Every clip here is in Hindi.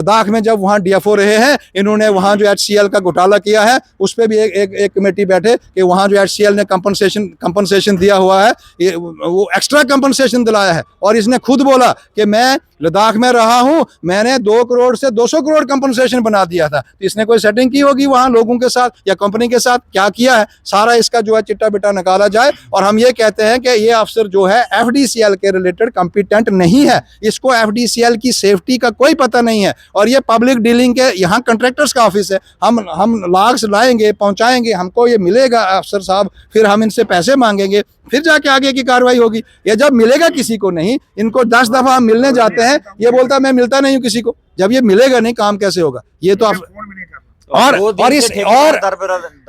लद्दाख में जब वहाँ डीएफओ रहे हैं, इन्होंने वहाँ जो HCL का घोटाला किया है उस पर भी एक कमेटी बैठे कि वहाँ जो HCL ने कंपनसेशन दिया हुआ है, वो एक्स्ट्रा कंपनसेशन दिलाया है। और इसने खुद बोला कि मैं लद्दाख में रहा हूँ, मैंने 2 करोड़ से 200 करोड़ कंपनसेशन बना दिया था। तो इसने कोई सेटिंग की होगी वहाँ लोगों के साथ या कंपनी के साथ, क्या किया है सारा इसका जो है चिट्टा बिट्टा निकाला जाए। और हम ये कहते हैं कि ये अफसर जो है FDCL के रिलेटेड कॉम्पिटेंट नहीं है, इसको FDCL की सेफ्टी का कोई पता नहीं है। और ये पब्लिक डीलिंग के यहाँ कंट्रैक्टर्स का ऑफिस है, हम लाग्स लाएंगे पहुंचाएंगे, हमको ये मिलेगा अफसर साहब, फिर हम इनसे पैसे मांगेंगे, फिर जाके आगे की कार्रवाई होगी। ये जब मिलेगा किसी को नहीं, इनको 10 दफा हम मिलने जाते हैं, ये बोलता मैं मिलता नहीं हूँ किसी को। जब ये मिलेगा नहीं काम कैसे होगा? ये तो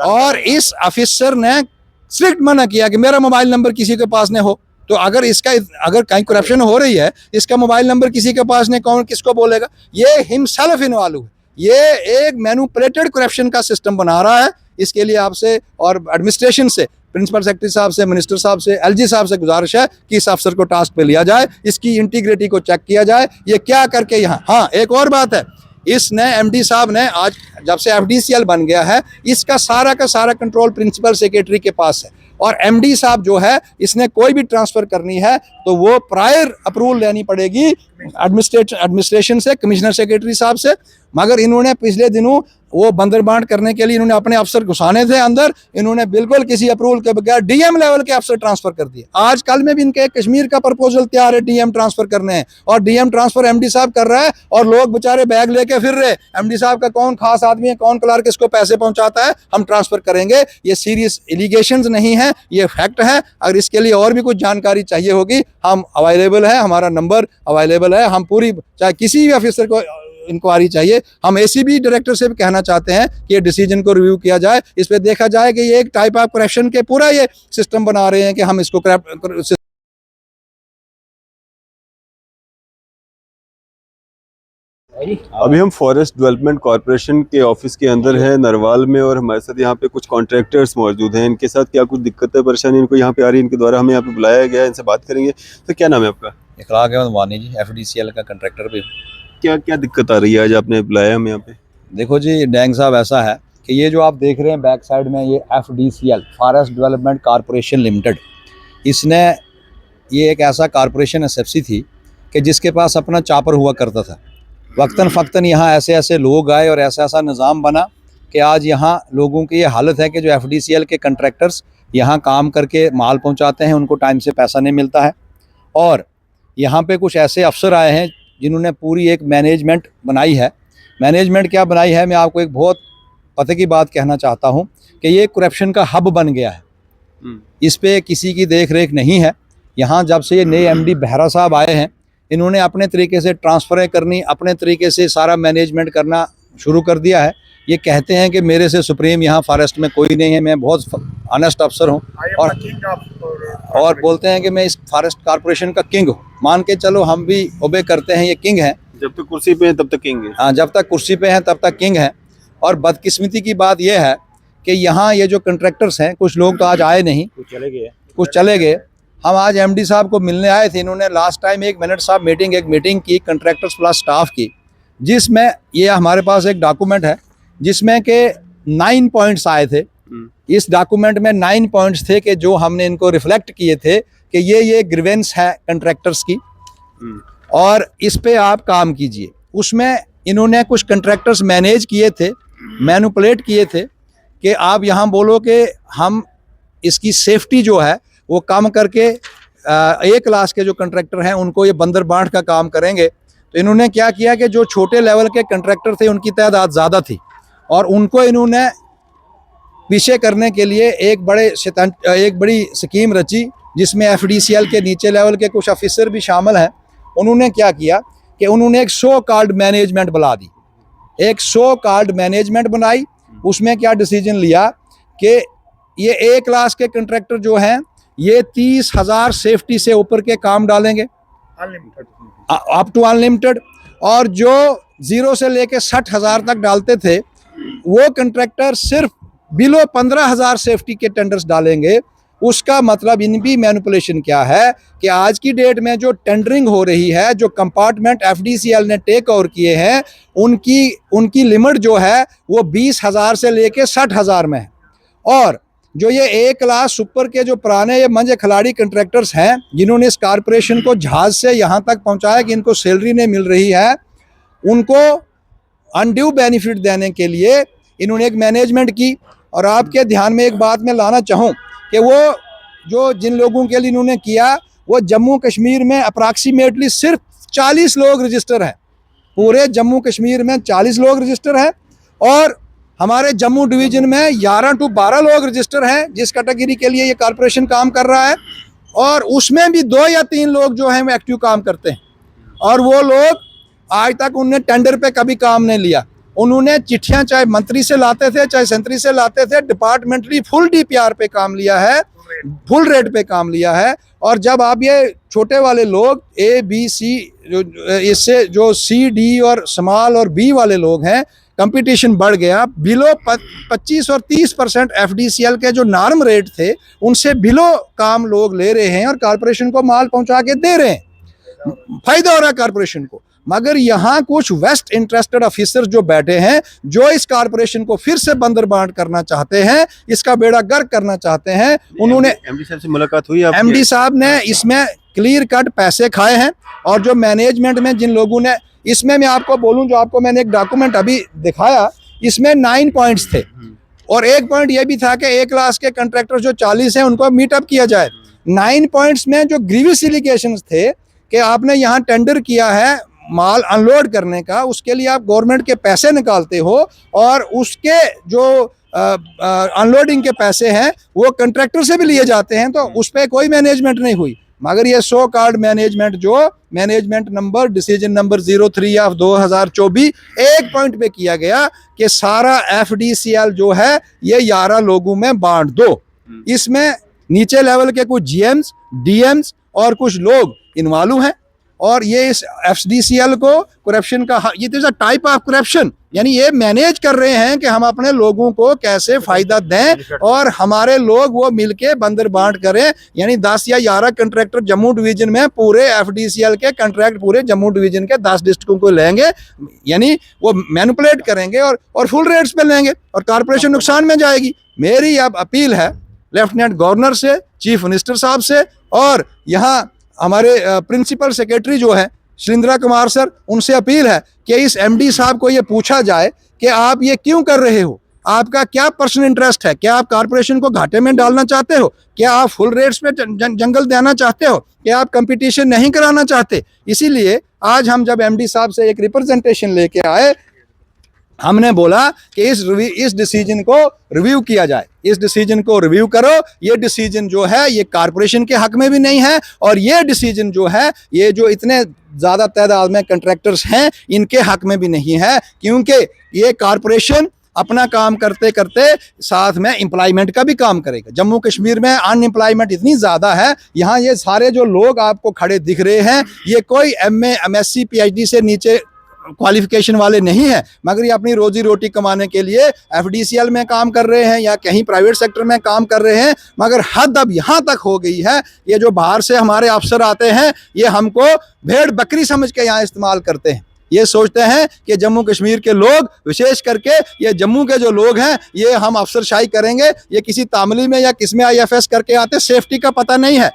और इस ऑफिसर ने स्ट्रिक्ट मना किया कि मेरा मोबाइल नंबर किसी के पास नहीं हो। तो अगर कहीं करप्शन हो रही है, इसका मोबाइल नंबर किसी के पास नहीं, कौन किसको बोलेगा? ये हिमसेल्फ इन्वॉल्व है, ये एक मैनिपुलेटेड करप्शन का सिस्टम बना रहा है। इसके लिए आपसे और एडमिनिस्ट्रेशन से, प्रिंसिपल सेक्रेटरी साहब से, मिनिस्टर साहब से, LG साहब से गुजारिश है कि इस अफसर को टास्क पे लिया जाए, इसकी इंटीग्रिटी को चेक किया जाए, ये क्या करके यहाँ। हाँ, एक और बात है, इसने MD साहब ने आज जब से FDCL बन गया है, इसका सारा का सारा कंट्रोल प्रिंसिपल सेक्रेटरी के पास है। और MD साहब जो है, इसने कोई भी ट्रांसफर करनी है तो वो प्रायर अप्रूवल लेनी पड़ेगी एडमिनिस्ट्रेशन से, कमिश्नर सेक्रेटरी साहब से। मगर इन्होंने पिछले दिनों वो बंदरबांट करने के लिए इन्होंने अपने अफसर घुसाने थे अंदर, इन्होंने बिल्कुल किसी अप्रूवल के बगैर DM लेवल के अफसर ट्रांसफर कर दिए। आज कल में भी इनके कश्मीर का प्रपोजल तैयार है DM ट्रांसफर करने हैं, और DM ट्रांसफर MD साहब कर रहा है और लोग बेचारे बैग लेके फिर रहे। MD साहब का कौन खास आदमी है, कौन क्लर्क इसको पैसे पहुंचाता है, हम ट्रांसफर करेंगे। ये सीरियस एलिगेशंस नहीं है, ये फैक्ट है। अगर इसके लिए और भी कुछ जानकारी चाहिए होगी, हम अवेलेबल है, हमारा नंबर अवेलेबल है। हम पूरी, चाहे किसी भी ऑफिसर को इंक्वायरी चाहिए, हम ACB डायरेक्टर से भी कहना चाहते हैं कि ये डिसीजन को रिव्यू किया जाए, इस पे देखा जाए कि ये एक टाइप ऑफ करप्शन के पूरा ये सिस्टम बना रहे हैं कि हम इसको अभी हम फॉरेस्ट डेवलपमेंट कॉर्पोरेशन के ऑफिस के अंदर हैं नरवाल में, और हमारे साथ यहाँ पे कुछ कॉन्ट्रैक्टर्स मौजूद हैं। इनके साथ क्या कुछ दिक्कतें परेशानी इनको यहाँ पे आ रही है, इनके द्वारा हमें यहाँ पे बुलाया गया है, इनसे बात करेंगे। तो क्या नाम है आपका? इखलाक अहमद वानी जी, FDCL का कंट्रैक्टर भी। क्या क्या दिक्कत आ रही है, आज आपने बुलाया हमें यहाँ पे? देखो जी डैंग साहब, ऐसा है कि ये जो आप देख रहे हैं बैक साइड में, ये FDCL forest development corporation limited, इसने, ये एक ऐसा कॉर्पोरेशन SFC थी कि जिसके पास अपना चापर हुआ करता था। वक्तन फ़क्तन यहाँ ऐसे ऐसे लोग आए और ऐसा ऐसा निज़ाम बना कि आज यहाँ लोगों की ये हालत है कि जो FDCL के कंट्रैक्टर्स यहाँ काम करके माल पहुँचाते हैं, उनको टाइम से पैसा नहीं मिलता है। और यहाँ पे कुछ ऐसे अफसर आए हैं जिन्होंने पूरी एक मैनेजमेंट बनाई है। मैनेजमेंट क्या बनाई है, मैं आपको एक बहुत पते की बात कहना चाहता हूँ कि ये करप्शन का हब बन गया है। इस पे किसी की देख रेख नहीं है। यहाँ जब से ये नए MD बेहरा साहब आए हैं, इन्होंने अपने तरीके से ट्रांसफ़रें करनी, अपने तरीके से सारा मैनेजमेंट करना शुरू कर दिया है। ये कहते हैं कि मेरे से सुप्रीम यहाँ फॉरेस्ट में कोई नहीं है, मैं बहुत ऑनेस्ट अफसर हूँ, और बोलते हैं कि मैं इस फॉरेस्ट कॉर्पोरेशन का किंग हूँ। मान के चलो, हम भी ओबे करते हैं, ये किंग है। जब तक कुर्सी पे हैं तब तक किंग है। हाँ, जब तक कुर्सी पे हैं तब तक किंग है। और बदकिस्मती की बात यह है कि यहाँ ये जो कंट्रैक्टर्स हैं, कुछ लोग तो आज आए नहीं, कुछ चले गए। हम आज MD साहब को मिलने आए थे। इन्होंने लास्ट टाइम 1 मिनट साहब एक मीटिंग की कंट्रैक्टर्स प्लस स्टाफ की, जिसमें ये हमारे पास एक डॉक्यूमेंट है जिसमें के 9 पॉइंट्स आए थे। इस डॉक्यूमेंट में 9 पॉइंट्स थे कि जो हमने इनको रिफ्लेक्ट किए थे कि ये ग्रीवेंस है कंट्रैक्टर्स की, और इस पे आप काम कीजिए। उसमें इन्होंने कुछ कंट्रैक्टर्स मैनेज किए थे, मैनिपुलेट किए थे कि आप यहाँ बोलो कि हम इसकी सेफ्टी जो है वो कम करके A क्लास के जो कंट्रैक्टर हैं उनको ये बंदरबांट का काम करेंगे। तो इन्होंने क्या किया कि जो छोटे लेवल के कंट्रैक्टर थे उनकी तादाद ज़्यादा थी, और उनको इन्होंने पीछे करने के लिए एक बड़ी स्कीम रची, जिसमें FDCL के नीचे लेवल के कुछ ऑफिसर भी शामिल हैं। उन्होंने क्या किया कि उन्होंने एक सो कॉल्ड मैनेजमेंट बुला दी, एक सो कॉल्ड मैनेजमेंट बनाई। उसमें क्या डिसीजन लिया कि ये A क्लास के कंट्रैक्टर जो हैं, ये 30,000 सेफ्टी से ऊपर के काम डालेंगे, अप टू अनलिमिटेड, और जो 0 से लेके 60,000 तक डालते थे वो कंट्रैक्टर सिर्फ बिलो 15,000 सेफ्टी के टेंडर्स डालेंगे। उसका मतलब इन भी मैनिपुलेशन क्या है कि आज की डेट में जो टेंडरिंग हो रही है, जो कंपार्टमेंट एफडीसीएल ने टेक ओवर किए हैं, उनकी लिमिट जो है वो 20,000 से लेके 60,000 में है। और जो ये ए क्लास सुपर के जो पुराने ये मंझे खिलाड़ी कंट्रैक्टर्स हैं, जिन्होंने इस कारपोरेशन को जहाज से यहाँ तक पहुँचाया कि इनको सैलरी नहीं मिल रही है, उनको अनड्यू बेनिफिट देने के लिए इन्होंने एक मैनेजमेंट की। और आपके ध्यान में एक बात मैं लाना चाहूँ कि वो जो जिन लोगों के लिए इन्होंने किया, वो जम्मू कश्मीर में अप्रॉक्सीमेटली सिर्फ 40 लोग रजिस्टर हैं। पूरे जम्मू कश्मीर में 40 लोग रजिस्टर हैं और हमारे जम्मू डिवीज़न में 11 to 12 लोग रजिस्टर हैं जिस कैटेगरी के लिए ये कॉरपोरेशन काम कर रहा है। और उसमें भी 2 या 3 लोग जो हैं वो एक्टिव काम करते हैं और वो लोग आज तक उन्होंने टेंडर पे कभी काम नहीं लिया। उन्होंने चिट्ठियां चाहे मंत्री से लाते थे चाहे सेंट्री से लाते थे, डिपार्टमेंटली फुल डीपीआर पे काम लिया है, फुल रेट पे काम लिया है। और जब आप ये छोटे वाले लोग ए बी सी, इससे जो सी डी और स्मॉल और बी वाले लोग हैं, कंपटीशन बढ़ गया। बिलो 25 और 30% एफडीसीएल के जो नॉर्म रेट थे उनसे बिलो काम लोग ले रहे हैं और कॉरपोरेशन को माल पहुंचा के दे रहे हैं। फायदा हो रहा है कॉरपोरेशन को। मगर यहाँ कुछ वेस्ट इंटरेस्टेड ऑफिसर जो बैठे हैं, जो इस कॉरपोरेशन को फिर से बंदरबांट करना चाहते हैं, इसका बेड़ा गर्क करना चाहते हैं। उन्होंने एमडी साहब से मुलाकात हुई आपकी? एमडी साहब ने इसमें क्लियर कट पैसे खाए हैं। और जो मैनेजमेंट में जिन लोगों ने, इसमें मैं आपको बोलूं, जो आपको मैंने एक डॉक्यूमेंट अभी दिखाया, इसमें 9 पॉइंट्स थे और एक पॉइंट ये भी था कि ए क्लास के कंट्रैक्टर जो 40 हैं उनको मीटअप किया जाए। 9 पॉइंट्स में जो ग्रीवियस एलिगेशंस थे कि आपने यहाँ टेंडर किया है माल अनलोड करने का, उसके लिए आप गवर्नमेंट के पैसे निकालते हो और उसके जो अनलोडिंग के पैसे हैं वो कंट्रैक्टर से भी लिए जाते हैं, तो उस पर कोई मैनेजमेंट नहीं हुई। मगर ये सो कार्ड मैनेजमेंट, जो management number decision number 03 of 2024 एक पॉइंट पे किया गया कि सारा एफडीसीएल जो है ये 11 लोगों में बांट दो। इसमें नीचे लेवल के कुछ जीएम्स, डीएम्स और कुछ लोग इन्वॉल्व हैं और ये इस एफडीसीएल को करप्शन का, ये is a type of corruption, यानी ये मैनेज कर रहे हैं कि हम अपने लोगों को कैसे फायदा दें और हमारे लोग वो मिलके बंदर बांट करें। यानी 10 या 11 कंट्रैक्टर जम्मू डिवीजन में पूरे एफडीसीएल के कंट्रैक्ट पूरे जम्मू डिवीजन के 10 डिस्ट्रिक्टों को लेंगे, यानी वो मैनिपुलेट करेंगे और फुल रेट्स पे लेंगे और कॉरपोरेशन नुकसान में जाएगी। मेरी अब अपील है लेफ्टिनेंट गवर्नर से, चीफ मिनिस्टर साहब से और यहाँ हमारे प्रिंसिपल सेक्रेटरी जो है शिलेंद्र कुमार सर, उनसे अपील है कि इस एमडी साहब को ये पूछा जाए कि आप ये क्यों कर रहे हो, आपका क्या पर्सनल इंटरेस्ट है, क्या आप कॉरपोरेशन को घाटे में डालना चाहते हो, क्या आप फुल रेट्स पे जंगल देना चाहते हो, क्या आप कंपटीशन नहीं कराना चाहते। इसीलिए आज हम जब एमडी साहब से एक रिप्रेजेंटेशन लेके आए, हमने बोला कि इस डिसीजन को रिव्यू किया जाए, इस डिसीजन को रिव्यू करो। ये डिसीजन जो है ये कॉरपोरेशन के हक में भी नहीं है और ये डिसीजन जो है ये जो इतने ज़्यादा तादाद में कंट्रैक्टर्स हैं इनके हक में भी नहीं है, क्योंकि ये कॉरपोरेशन अपना काम करते करते साथ में एम्प्लॉयमेंट का भी काम करेगा। जम्मू कश्मीर में अनएम्प्लॉयमेंट इतनी ज़्यादा है, यहाँ ये सारे जो लोग आपको खड़े दिख रहे हैं ये कोई MA MSc PhD से नीचे क्वालिफिकेशन वाले नहीं है, मगर ये अपनी रोजी रोटी कमाने के लिए एफडीसीएल में काम कर रहे हैं या कहीं प्राइवेट सेक्टर में काम कर रहे हैं। मगर हद अब यहाँ तक हो गई है, ये जो बाहर से हमारे अफसर आते हैं ये हमको भेड़ बकरी समझ के यहाँ इस्तेमाल करते हैं। ये सोचते हैं कि जम्मू कश्मीर के लोग, विशेष करके ये जम्मू के जो लोग हैं, ये हम अफसरशाही करेंगे। ये किसी तामली में या किस में IFS करके आते, सेफ्टी का पता नहीं है।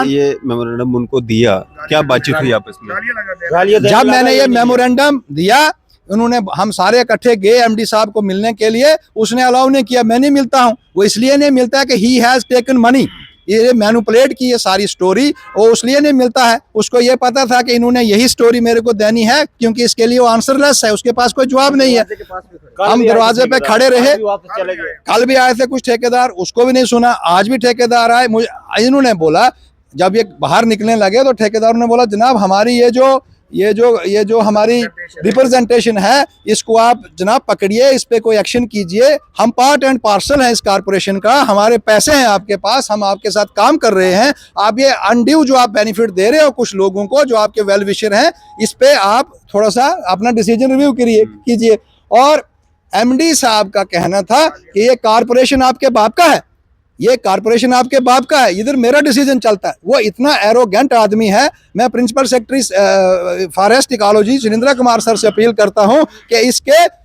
ये मेमोरेंडम उनको दिया, क्या बातचीत हुई आपस में? जब मैंने ये मेमोरेंडम दिया, उन्होंने, हम सारे इकट्ठे गए एमडी साहब को मिलने के लिए, उसने अलाउ नहीं किया। मैं नहीं मिलता हूँ, वो इसलिए नहीं मिलता कि ही हैज टेकन मनी, ये मैनिपुलेट की ये सारी स्टोरी, वो इसलिए नहीं मिलता है। उसको ये पता था कि इन्होंने यही स्टोरी मेरे को देनी है, क्योंकि इसके लिए वो आंसरलेस है, उसके पास कोई जवाब नहीं है। हम दरवाजे पे खड़े रहे, कल भी आए थे कुछ ठेकेदार, उसको भी नहीं सुना। आज भी ठेकेदार आए, मुझे इन्होंने बोला, जब ये बाहर निकलने लगे तो ठेकेदारों ने बोला, जनाब हमारी ये जो हमारी रिप्रेजेंटेशन है इसको आप जनाब पकड़िए, इस पे कोई एक्शन कीजिए। हम पार्ट एंड पार्सल हैं इस कारपोरेशन का, हमारे पैसे हैं आपके पास, हम आपके साथ काम कर रहे हैं। आप ये अनड्यू जो आप बेनिफिट दे रहे हो कुछ लोगों को जो आपके वेल विशर हैं, इस पे आप थोड़ा सा अपना डिसीजन रिव्यू कीजिए। और एमडी साहब का कहना था कि ये कारपोरेशन आपके बाप का है, ये कारपोरेशन आपके बाप का है, इधर मेरा डिसीजन चलता है। वो इतना एरोगेंट आदमी है। मैं principal secretary forest ecology Surendra Kumar sir से अपील करता हूं कि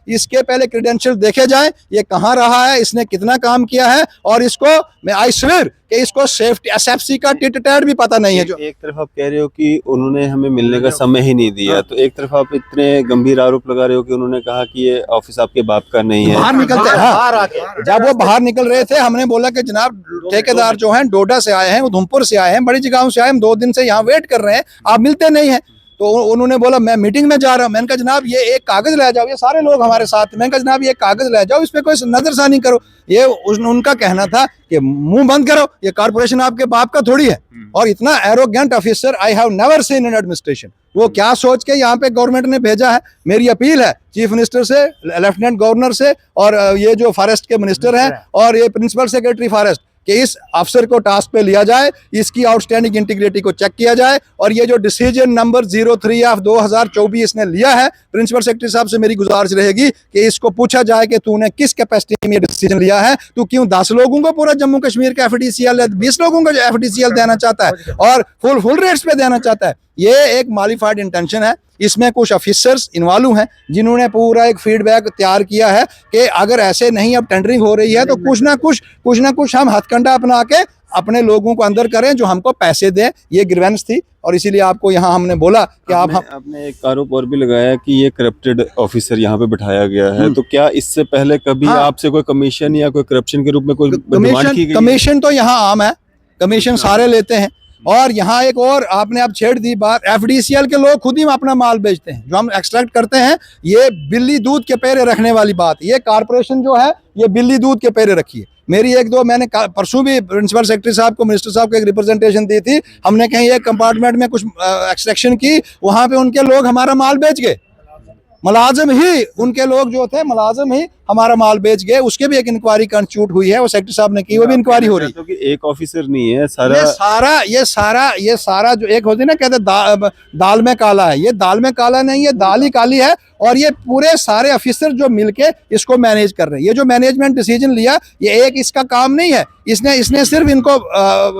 इसके पहले क्रेडेंशियल देखे जाए, ये कहाँ रहा है, इसने कितना काम किया है, और इसको मैं आई स्वेयर कि इसको सेफ्टी एसएफसी का टिट टैट भी पता नहीं है। जो एक तरफ आप कह रहे हो कि उन्होंने हमें मिलने का समय ही नहीं दिया, तो एक तरफ आप इतने गंभीर आरोप लगा रहे हो कि उन्होंने कहा कि ये ऑफिस आपके बाप का नहीं है। बाहर निकलते हैं, हाँ, जब वो बाहर निकल रहे थे हमने बोला कि जनाब ठेकेदार जो हैं डोडा से आए हैं, उधमपुर से आए हैं, बड़ी जगहों से आए हैं, 2 दिन से यहाँ वेट कर रहे हैं, आप मिलते नहीं हैं। तो उन्होंने बोला मैं मीटिंग में जा रहा हूँ। मैंने कहा जनाब ये एक कागज ले जाओ, ये सारे लोग हमारे साथ। मैंने कहा जनाब ये कागज ले जाओ, इस पे कोई नजरसानी करो। ये उनका कहना था कि मुंह बंद करो, ये कारपोरेशन आपके बाप का थोड़ी है। और इतना arrogant officer I have never seen in administration. वो क्या सोच के यहाँ पे गवर्नमेंट ने भेजा है। मेरी अपील है चीफ मिनिस्टर से, लेफ्टिनेंट गवर्नर से, और ये जो फॉरेस्ट के मिनिस्टर हैं, और ये प्रिंसिपल सेक्रेटरी फॉरेस्ट, कि इस अफसर को टास्क पे लिया जाए, इसकी आउटस्टैंडिंग इंटीग्रिटी को चेक किया जाए। और ये जो डिसीजन नंबर 03 ऑफ 2024 ने लिया है, प्रिंसिपल सेक्रेटरी साहब से मेरी गुजारिश रहेगी कि इसको पूछा जाए कि तूने किस कैपेसिटी में डिसीजन लिया है। तू क्यों 10 लोगों को पूरा जम्मू कश्मीर का एफडीसीएल, 20 लोगों को एफडीसीएल देना चाहता है और फुल रेट्स पे देना चाहता है। ये एक मालिफाइड इंटेंशन है। इसमें कुछ ऑफिसर्स इन्वॉल्व हैं जिन्होंने पूरा एक फीडबैक तैयार किया है कि अगर ऐसे नहीं अब टेंडरिंग हो रही है तो कुछ ना कुछ हम हथकंडा अपना के अपने लोगों को अंदर करें जो हमको पैसे दें। ये ग्रीवेंस थी और इसीलिए आपको यहाँ हमने बोला कि आपने एक आरोप और भी लगाया कि ये करप्टेड ऑफिसर यहाँ पे बिठाया गया है। तो क्या इससे पहले कभी आपसे कोई कमीशन या कोई करप्शन के रूप में कोई डिमांड की गई? कमीशन तो यहाँ आम है, कमीशन सारे लेते हैं। और यहाँ एक और आपने अब छेड़ दी बात, एफडीसीएल के लोग खुद ही अपना माल बेचते हैं, जो हम एक्सट्रैक्ट करते हैं। ये बिल्ली दूध के पैरे रखने वाली बात। ये कारपोरेशन जो है ये बिल्ली दूध के पैरे रखी है। मेरी एक दो मैंने परसों भी प्रिंसिपल सेक्रेटरी साहब को, मिनिस्टर साहब को एक रिप्रेजेंटेशन दी थी। हमने कहीं एक कंपार्टमेंट में कुछ एक्सट्रैक्शन की, वहां पे उनके लोग हमारा माल बेच गए। मुलाजिम ही उनके लोग जो थे, मुलाजिम ही हमारा माल बेच गए। उसके भी एक इंक्वायरी कंस्टिट्यूट हुई है, वो सेक्रेटरी साहब ने की, वो भी इंक्वायरी हो रही है। कि एक ऑफिसर नहीं है, ये सारा जो एक होती है ना, कहते दाल में काला है, ये दाल में काला नहीं है, दाल ही काली है। और ये पूरे सारे ऑफिसर जो मिलके इसको मैनेज कर रहे हैं। ये जो मैनेजमेंट डिसीजन लिया, ये एक इसका काम नहीं है। इसने सिर्फ इनको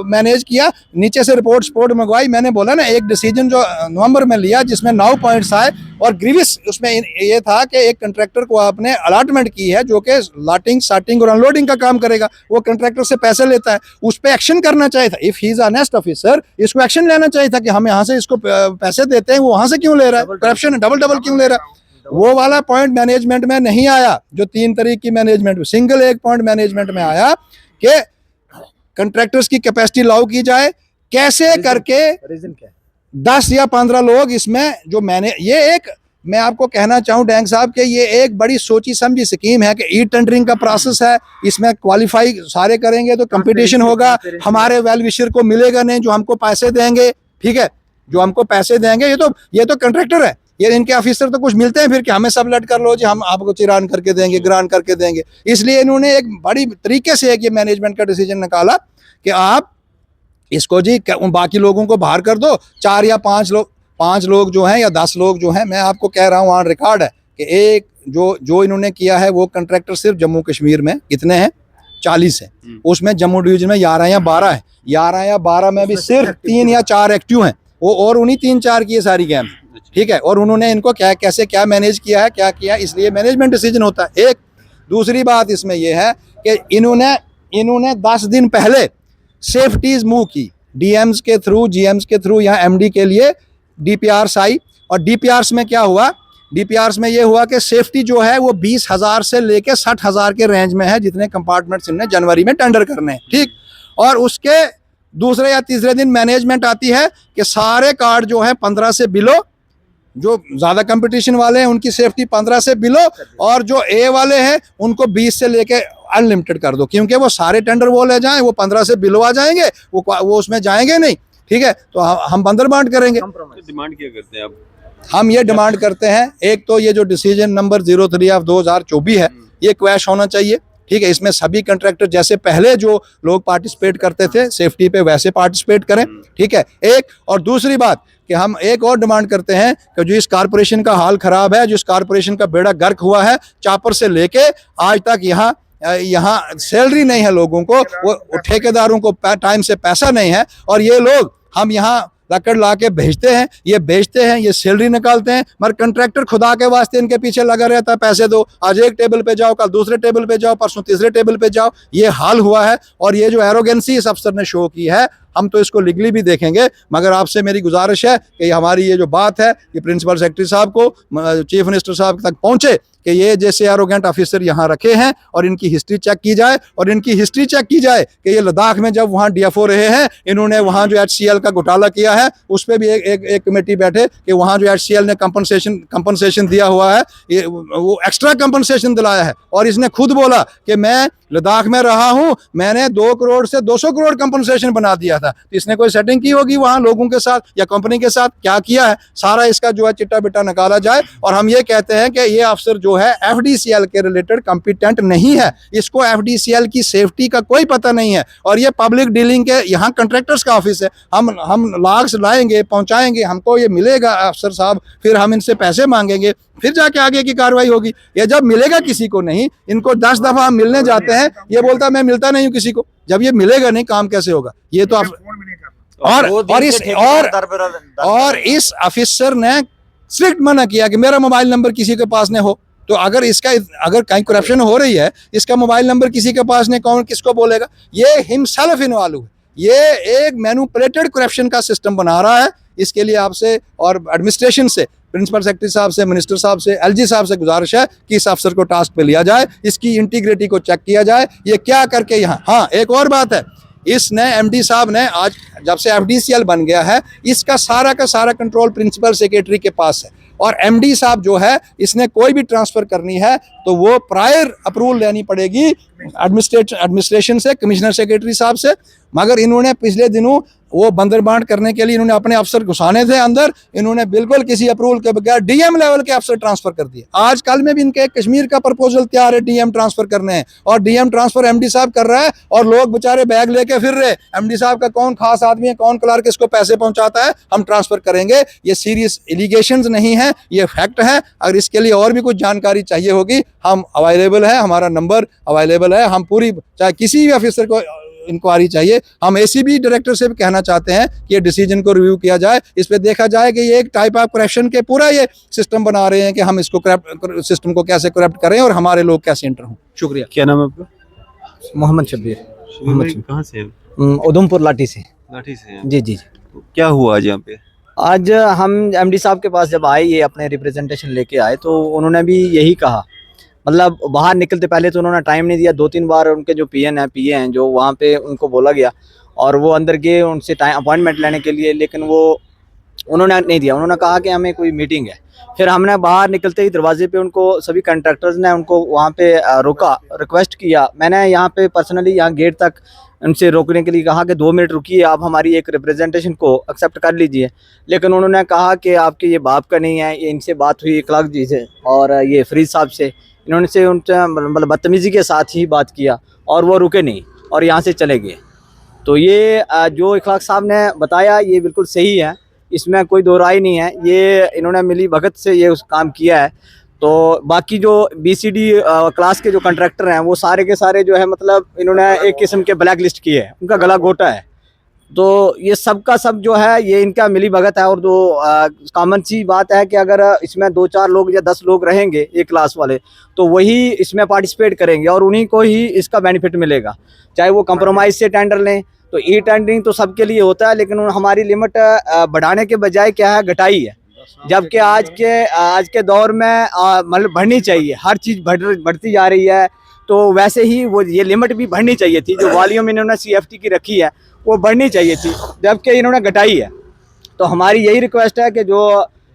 मैनेज किया, नीचे से रिपोर्ट मंगवाई। मैंने बोला ना, एक डिसीजन जो नवंबर में लिया जिसमें 9 पॉइंट्स आए, और ग्रीवियस उसमें ये था कि एक कंट्रैक्टर को आपने अलॉटमेंट की है जो कि लाटिंग, साटिंग और अनलोडिंग का काम करेगा। वो कंट्रैक्टर से पैसे लेता है, उस पर एक्शन करना चाहिए था। If he is honest officer, इसको एक्शन लेना चाहिए था कि हम यहाँ से इसको पैसे देते हैं, वो वहां से क्यों ले रहा है, करप्शन डबल क्यों ले रहा है। वो वाला पॉइंट मैनेजमेंट में नहीं आया जो 3 तारीख की मैनेजमेंट में, सिंगल एक पॉइंट मैनेजमेंट में आया कि कंट्रैक्टर्स की कैपेसिटी लाउ की जाए। कैसे करके 10 या 15 लोग इसमें जो मैं आपको कहना चाहूं डैंग साहब कि ये एक बड़ी सोची समझी स्कीम है कि ई टेंडरिंग का प्रोसेस है। इसमें क्वालिफाई सारे करेंगे तो कंपटीशन होगा, हमारे वेल विशर को मिलेगा नहीं जो हमको पैसे देंगे। ठीक है, जो हमको पैसे देंगे ये तो कंट्रैक्टर है, ये इनके ऑफिसर तो कुछ मिलते हैं फिर कि हमें सबलेट कर लो जी, हम आपको चिरान करके देंगे, ग्रांट करके देंगे। इसलिए इन्होंने एक बड़ी तरीके से एक ये मैनेजमेंट का डिसीजन निकाला कि आप इसको जी बाकी लोगों को बाहर कर दो। 4 या 5 लोग जो हैं या 10 लोग जो हैं, मैं आपको कह रहा हूँ ऑन रिकॉर्ड है कि एक जो इन्होंने किया है वो कंट्रैक्टर सिर्फ जम्मू कश्मीर में कितने हैं, 40 है। उसमें जम्मू डिवीजन में 11 या 12 है। 11 या 12 में भी सिर्फ 3 या 4 एक्टिव हैं, वो और उन्हीं 3-4 की सारी गेम। ठीक है, और उन्होंने इनको क्या मैनेज किया है, क्या किया, इसलिए मैनेजमेंट डिसीजन होता है। एक दूसरी बात इसमें यह है कि इन्होंने 10 दिन पहले सेफ्टीज मूव की, डीएम्स के थ्रू, जीएम्स के थ्रू, यहाँ एमडी के लिए डीपीआरस आई। और डीपीआरस में क्या हुआ, डीपीआरस में ये हुआ कि सेफ्टी जो है वो 20,000 से लेके 60,000 के रेंज में है, जितने कंपार्टमेंट्स इन्हें जनवरी में टेंडर करने हैं। ठीक, और उसके दूसरे या तीसरे दिन मैनेजमेंट आती है कि सारे कार्ड जो है 15 से बिलो, जो ज्यादा कंपटीशन वाले हैं उनकी सेफ्टी 15 से बिलो, और जो ए वाले हैं उनको 20 से लेके अनलिमिटेड कर दो, क्योंकि वो सारे टेंडर वो ले जाएं, वो 15 से बिलो आ जाएंगे, वो उसमें जाएंगे नहीं। ठीक है, तो हम बंदर बांट करेंगे। डिमांड क्या करते हैं आप? हम ये डिमांड करते हैं, एक तो ये जो डिसीजन नंबर 03 ऑफ 2024 है ये क्वैश होना चाहिए। ठीक है, इसमें सभी कंट्रैक्टर जैसे पहले जो लोग पार्टिसिपेट करते थे सेफ्टी पे, वैसे पार्टिसिपेट करें। ठीक है, एक। और दूसरी बात कि हम एक और डिमांड करते हैं कि जो इस कारपोरेशन का हाल खराब है, जो इस कारपोरेशन का बेड़ा गर्क हुआ है, चापर से लेके आज तक यहाँ यहाँ सैलरी नहीं है लोगों को, वो ठेकेदारों को टाइम से पैसा नहीं है, और ये लोग हम यहाँ लकड़ ला के भेजते हैं, ये बेचते हैं, ये सैलरी निकालते हैं, मगर कंट्रैक्टर खुदा के वास्ते इनके पीछे लगा रहता है, पैसे दो, आज एक टेबल पे जाओ, कल दूसरे टेबल पे जाओ, परसों तीसरे टेबल पे जाओ, ये हाल हुआ है। और ये जो एरोगेंसी इस अफसर ने शो की है, हम तो इसको लीगली भी देखेंगे, मगर आपसे मेरी गुजारिश है कि हमारी ये जो बात है ये प्रिंसिपल सेक्रेटरी साहब को, चीफ मिनिस्टर साहब तक पहुंचे कि ये जैसे एरोगेंट ऑफिसर यहाँ रखे हैं और इनकी हिस्ट्री चेक की जाए, और इनकी हिस्ट्री चेक की जाए कि ये लद्दाख में जब वहाँ DFO रहे हैं, इन्होंने वहाँ जो HCL का घोटाला किया है उस पर भी एक कमेटी बैठे कि वहाँ जो HCL ने कंपनसेशन दिया हुआ है, ये वो एक्स्ट्रा कंपनसेशन दिलाया है, और इसने खुद बोला कि मैं लद्दाख में रहा हूं, मैंने 2 करोड़ से 200 करोड़ कंपनसेशन बना दिया था। तो इसने कोई सेटिंग की होगी वहां लोगों के साथ या कंपनी के साथ, क्या किया है, सारा इसका जो है चिट्टा बिट्टा निकाला जाए। और हम ये कहते हैं कि ये अफसर जो है FDCL के रिलेटेड कॉम्पिटेंट नहीं है, इसको FDCL की सेफ्टी का कोई पता नहीं है, और ये पब्लिक डीलिंग के यहाँ कंट्रैक्टर्स का ऑफिस है। हम लाग्स लाएंगे, पहुंचाएंगे, हमको ये मिलेगा अफसर साहब, फिर हम इनसे पैसे मांगेंगे, फिर जाके आगे की कार्रवाई होगी। ये जब मिलेगा किसी को नहीं, इनको 10 दफा हम मिलने जाते हैं, ये बोलता है मैं मिलता नहीं हूँ किसी को। जब ये मिलेगा नहीं, काम कैसे होगा? ये तो और इस ऑफिसर ने स्ट्रिक्ट मना किया कि मेरा मोबाइल नंबर किसी के पास नहीं हो। तो अगर कहीं करप्शन हो रही है, इसका मोबाइल नंबर किसी के पास नहीं, कौन किसको बोलेगा? ये हिमसेल्फ इन्वॉल्व है, ये एक मैनिपुलेटेड करप्शन का सिस्टम बना रहा है। इसके लिए आपसे और एडमिनिस्ट्रेशन से, प्रिंसिपल सेक्रेटरी साहब से, मिनिस्टर साहब से, LG साहब से गुजारिश है कि इस अफसर को टास्क पे लिया जाए, इसकी इंटीग्रिटी को चेक किया जाए, ये क्या करके यहाँ। हाँ, एक और बात है, इसने MD साहब ने आज जब से FDCL बन गया है, इसका सारा का सारा कंट्रोल प्रिंसिपल सेक्रेटरी के पास है, और MD साहब जो है, इसने कोई भी ट्रांसफ़र करनी है तो वो प्रायर अप्रूवल लेनी पड़ेगी एडमिनिस्ट्रेशन से, कमिश्नर सेक्रेटरी साहब से। मगर इन्होंने पिछले दिनों वो बंदरबांट करने के लिए इन्होंने अपने अफसर घुसाने थे अंदर, इन्होंने बिल्कुल किसी अप्रूवल के बगैर DM लेवल के अफसर ट्रांसफर कर दिए। आज कल में भी इनके कश्मीर का प्रपोजल तैयार है DM ट्रांसफर करने हैं, और DM ट्रांसफर MD साहब कर रहा है, और लोग बेचारे बैग लेके फिर रहे। MD साहब का कौन खास आदमी है, कौन क्लर्क इसको पैसे पहुंचाता है, हम ट्रांसफर करेंगे। ये सीरियस एलिगेशंस नहीं है, ये फैक्ट है। अगर इसके लिए और भी कुछ जानकारी चाहिए होगी, हम अवेलेबल है, हमारा नंबर अवेलेबल है। हम पूरी, चाहे किसी भी ऑफिसर को इंक्वायरी चाहिए, हम ACB डायरेक्टर से भी कहना चाहते हैं कि ये डिसीजन को रिव्यू किया जाए, इस पे देखा जाए कि ये एक टाइप ऑफ करप्शन के पूरा ये सिस्टम बना रहे हैं कि हम इसको सिस्टम को कैसे करप्ट करें और हमारे लोग कैसे एंटर हों। शुक्रिया। क्या नाम है आपका? मोहम्मद शब्बीर, कहाँ से हैं? उधमपुर लाठी से। लाठी से हैं? जी जी। तो क्या हुआ आज यहाँ पे? आज हम MD साहब के पास जब आए, ये अपने रिप्रेजेंटेशन लेके आए, तो उन्होंने भी यही कहा, मतलब बाहर निकलते पहले तो उन्होंने टाइम नहीं दिया। 2-3 बार उनके जो PA हैं जो वहाँ पे उनको बोला गया, और वो अंदर गए उनसे टाइम अपॉइंटमेंट लेने के लिए, लेकिन वो उन्होंने नहीं दिया। उन्होंने कहा कि हमें कोई मीटिंग है। फिर हमने बाहर निकलते ही दरवाजे पे उनको, सभी कंट्रैक्टर्स ने उनको वहाँ पे रोका, रिक्वेस्ट किया। मैंने यहाँ पे पर्सनली यहाँ गेट तक उनसे रोकने के लिए कहा कि 2 मिनट रुकिए, आप हमारी एक रिप्रेजेंटेशन को एक्सेप्ट कर लीजिए। लेकिन उन्होंने कहा कि आपके ये बाप का नहीं है। ये इनसे बात हुई इखलाक जी से और ये फरीद साहब से, इन्होंने से उनसे मतलब बदतमीज़ी के साथ ही बात किया, और वो रुके नहीं और यहाँ से चले गए। तो ये जो इखलाक साहब ने बताया ये बिल्कुल सही है, इसमें कोई दो राय नहीं है। ये इन्होंने मिली भगत से ये उस काम किया है। तो बाकी जो BCD क्लास के जो कंट्रैक्टर हैं वो सारे के सारे जो है, मतलब इन्होंने एक किस्म के ब्लैक लिस्ट किए हैं, उनका गला घोटा है। तो ये सब का सब जो है ये इनका मिली भगत है। और जो कॉमन सी बात है कि अगर इसमें 2-4 लोग या 10 लोग रहेंगे एक क्लास वाले, तो वही इसमें पार्टिसिपेट करेंगे और उन्हीं को ही इसका बेनिफिट मिलेगा। चाहे वो कंप्रोमाइज़ से टेंडर लें, तो ई टेंडरिंग तो सबके लिए होता है, लेकिन हमारी लिमिट बढ़ाने के बजाय क्या है, घटाई है। जबकि आज के दौर में मतलब बढ़नी चाहिए, हर चीज़ बढ़ती जा रही है। तो वैसे ही वो ये लिमिट भी बढ़नी चाहिए थी, जो वॉल्यूम इन्होंने CFT की रखी है वो बढ़नी चाहिए थी, जबकि इन्होंने घटाई है। तो हमारी यही रिक्वेस्ट है कि जो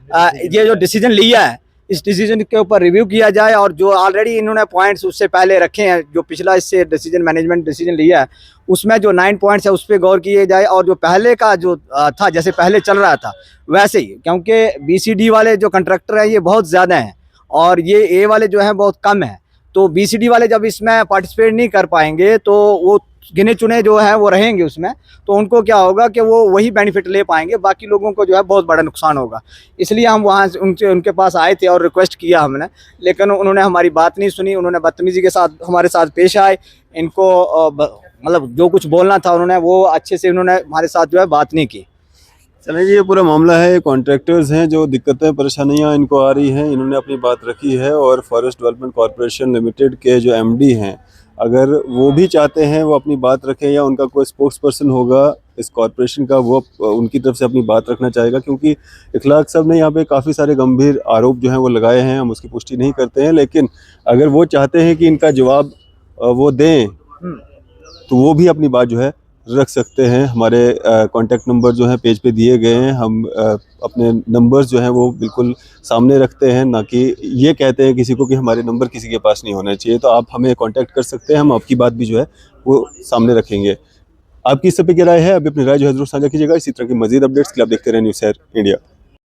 ये जो डिसीजन लिया है, इस डिसीजन के ऊपर रिव्यू किया जाए, और जो ऑलरेडी इन्होंने पॉइंट्स उससे पहले रखे हैं, जो पिछला इससे डिसीजन मैनेजमेंट डिसीजन लिया है उसमें जो 9 पॉइंट्स है उस पर गौर किए जाए, और जो पहले का जो था जैसे पहले चल रहा था वैसे ही। क्योंकि BCD वाले जो कंट्रैक्टर हैं ये बहुत ज़्यादा हैं और ये A वाले जो हैं बहुत कम हैं। तो BCD वाले जब इसमें पार्टिसिपेट नहीं कर पाएंगे तो वो गिने चुने जो है वो रहेंगे उसमें, तो उनको क्या होगा कि वो वही बेनिफिट ले पाएंगे, बाकी लोगों को जो है बहुत बड़ा नुकसान होगा। इसलिए हम वहाँ से उनके पास आए थे और रिक्वेस्ट किया हमने, लेकिन उन्होंने हमारी बात नहीं सुनी। उन्होंने बदतमीजी के साथ हमारे साथ पेश आए। इनको मतलब जो कुछ बोलना था उन्होंने वो अच्छे से उन्होंने हमारे साथ जो है बात नहीं की। चलें जी, ये पूरा मामला है, कॉन्ट्रैक्टर्स हैं जो दिक्कतें परेशानियां इनको आ रही हैं, इन्होंने अपनी बात रखी है और फॉरेस्ट डेवलपमेंट कॉरपोरेशन लिमिटेड के जो MD हैं, अगर वो भी चाहते हैं वो अपनी बात रखें या उनका कोई स्पोक्स पर्सन होगा इस कॉरपोरेशन का, वो उनकी तरफ से अपनी बात रखना चाहेगा, क्योंकि इखलाक साहब ने यहाँ पे काफ़ी सारे गंभीर आरोप जो हैं वो लगाए हैं, हम उसकी पुष्टि नहीं करते हैं, लेकिन अगर वो चाहते हैं कि इनका जवाब वो दें तो वो भी अपनी बात जो है रख सकते हैं। हमारे कॉन्टैक्ट नंबर जो हैं पेज पे दिए गए हैं, हम अपने नंबर्स जो हैं वो बिल्कुल सामने रखते हैं, ना कि ये कहते हैं किसी को कि हमारे नंबर किसी के पास नहीं होने चाहिए। तो आप हमें कॉन्टैक्ट कर सकते हैं, हम आपकी बात भी जो है वो सामने रखेंगे। आपकी इस पर क्या राय है? अभी अपनी राय जो है जरूर साझा कीजिएगा। इसी तरह की मजीद अपडेट्स के लिए आप देखते रहें न्यूज़ शहर इंडिया।